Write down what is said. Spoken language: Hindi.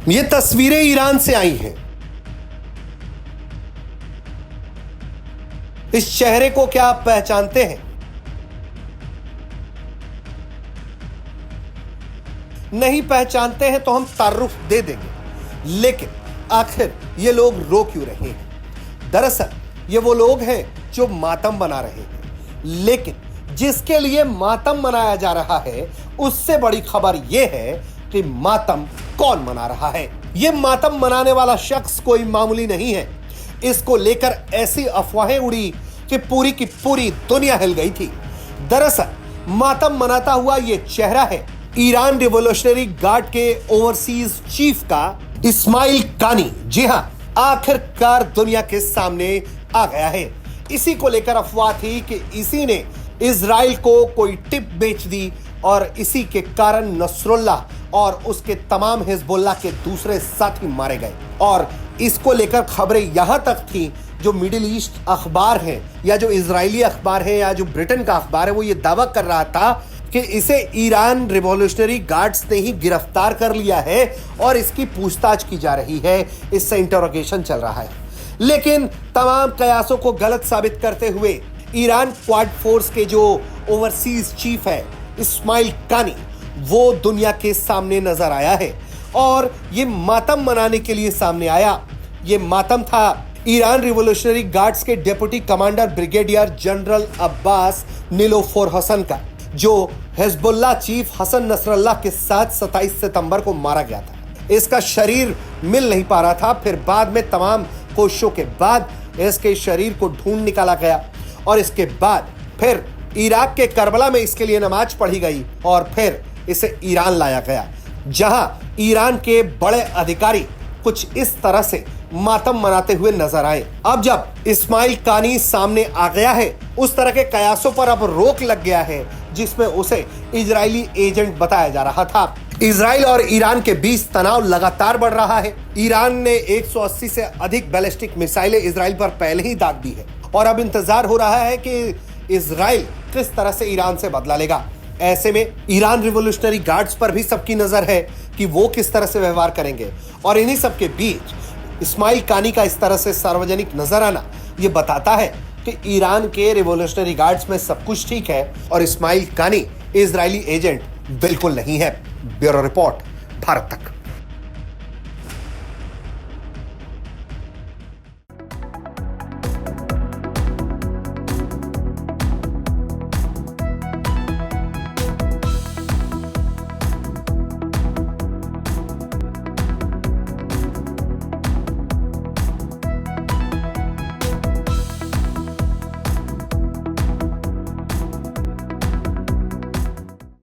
ये तस्वीरें ईरान से आई हैं। इस चेहरे को क्या आप पहचानते हैं? नहीं पहचानते हैं तो हम तारुफ दे देंगे, लेकिन आखिर ये लोग रो क्यों रहे हैं? दरअसल ये वो लोग हैं जो मातम मना रहे हैं, लेकिन जिसके लिए मातम मनाया जा रहा है उससे बड़ी खबर यह है कि मातम कौन मना रहा है। यह मातम मनाने वाला शख्स कोई मामूली नहीं है। इसको लेकर ऐसी अफवाहें उड़ी कि पूरी की पूरी दुनिया हिल गई थी। दरअसल मातम मनाता हुआ यह चेहरा है ईरान रिवॉल्यूशनरी गार्ड के ओवरसीज चीफ का इस्माइल कानी। जी हां, आखिरकार दुनिया के सामने आ गया है। इसी को लेकर अफवाह थी कि इसी ने इजराइल को कोई टिप बेच दी और इसी के कारण नसरुल्लाह और उसके तमाम हिजबुल्लाह के दूसरे साथी मारे गए। और इसको लेकर खबरें यहां तक थी, जो मिडिल ईस्ट अखबार है या जो इजरायली अखबार है या जो ब्रिटेन का अखबार है, वो ये दावा कर रहा था कि इसे ईरान रिवॉल्यूशनरी गार्ड्स ने ही गिरफ्तार कर लिया है और इसकी पूछताछ की जा रही है, इससे इंटरोगेशन चल रहा है। लेकिन तमाम कयासों को गलत साबित करते हुए ईरान क्वाड फोर्स के जो ओवरसीज चीफ है इस्माइल कानी, वो दुनिया के सामने नजर आया है और ये मातम मनाने के लिए सामने आया। ये मातम था ईरान रिवॉल्यूशनरी गार्ड्स के deputy commander brigadier general Abbas Nilforoushan Hassan का, जो हिजबुल्लाह चीफ हसन नसरल्लाह के साथ 27 सितंबर को मारा गया था। इसका शरीर मिल नहीं पा रहा था, फिर बाद में तमाम कोशिशों के बाद इसके शरीर को ढूंढ निकाला गया और इसके बाद फिर इराक के करबला में इसके लिए नमाज पढ़ी गई और फिर इसे ईरान लाया गया, जहां ईरान के बड़े अधिकारी कुछ इस तरह से मातम मनाते हुए नजर आए। अब जब इस्माइल कानी सामने आ गया है, उस तरह के कयासों पर अब रोक लग गया है जिसमें उसे इजरायली एजेंट बताया जा रहा था। इजराइल और ईरान के बीच तनाव लगातार बढ़ रहा है। ईरान ने 180 से अधिक बैलिस्टिक मिसाइलें इजराइल पर पहले ही दाग दी है और अब इंतजार हो रहा है कि इजराइल किस तरह से ईरान से बदला लेगा। ऐसे में ईरान रिवॉल्यूशनरी गार्ड्स पर भी सबकी नजर है कि वो किस तरह से व्यवहार करेंगे और इन्हीं सबके बीच इस्माइल कानी का इस तरह से सार्वजनिक नजर आना ये बताता है कि ईरान के रिवॉल्यूशनरी गार्ड्स में सब कुछ ठीक है और इस्माइल कानी इजरायली एजेंट बिल्कुल नहीं है। ब्यूरो रिपोर्ट, भारत तक।